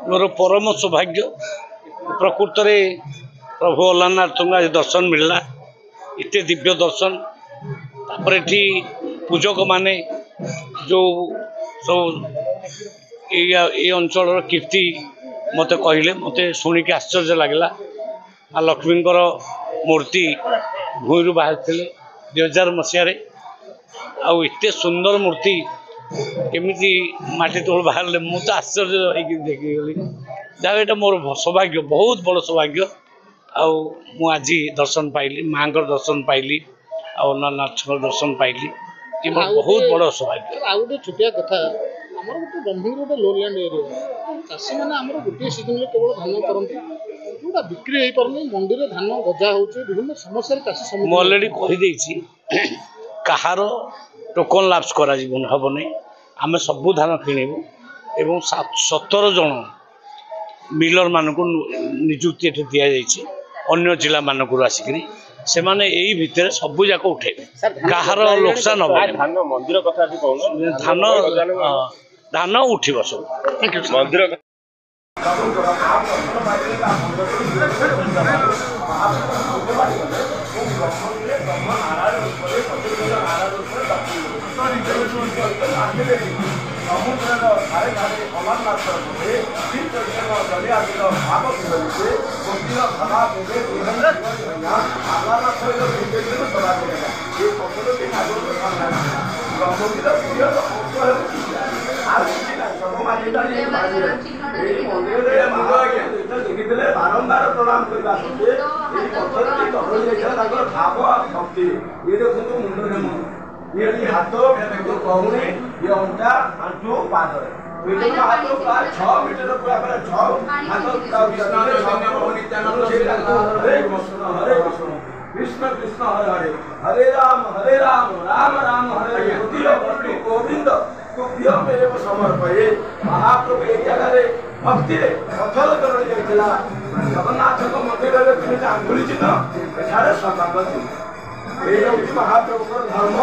मोर परम सौभाग्य प्रकृत में प्रभु अल्लाहनाथ आज दर्शन मिलला इतने दिव्य दर्शन तापर एठी पूजक माने जो सब ये अंचल कीर्ति मते कहले मते शुणिक आश्चर्य लगला आ लक्ष्मी मूर्ति भूई बाहर 2000 मसीह आते सुंदर मूर्ति केमिति माटी तोड़ बाहर मु तो आश्चर्य देखीगली जहाँ यहाँ मोर सौभाग्य बहुत बड़ सौभाग्य आज दर्शन पाइली माँ दर्शन पाइली नाथ दर्शन पाइली ये बहुत बड़ सौभाग्य। आ गोटे छुटिया कथा आमर गोटे ब्रह्मगिरी गोटे लोलैंड एरिया चाषी मैंने आमर गोटे सीजन केवल धान करते जोटा बिक्री हो पारे मंडी धान गजा हो विभिन्न समस्या चाषी अलरेडी कहीदे कहार टोकन लाप्स करा हम नहीं आम सबू धान किणु एवं 17 जन मिलर मानक निजुक्ति दि जाइए अन्य जिला मानक आसिक से माने यही भितर सबू जाक उठे कहार लोकसान हम मंदिर कथा धान धान उठिब सब मंदिर बारंबार प्रणाम करने भाव भक्ति ये देखो मुंड ये हाथ कहूनी ये अंटा आंटू पाद हाथ 6 मीटर पूरा 6 कृष्ण कृष्ण हरे हरे हरे राम राम राम हरे हरे गोविंद तो प्रिय मेरे को समर्पये महाप्रभु एक जगह भक्ति पथर कर जगन्नाथ मंदिर में आंगुली चिन्ह महाप्रभु धर्म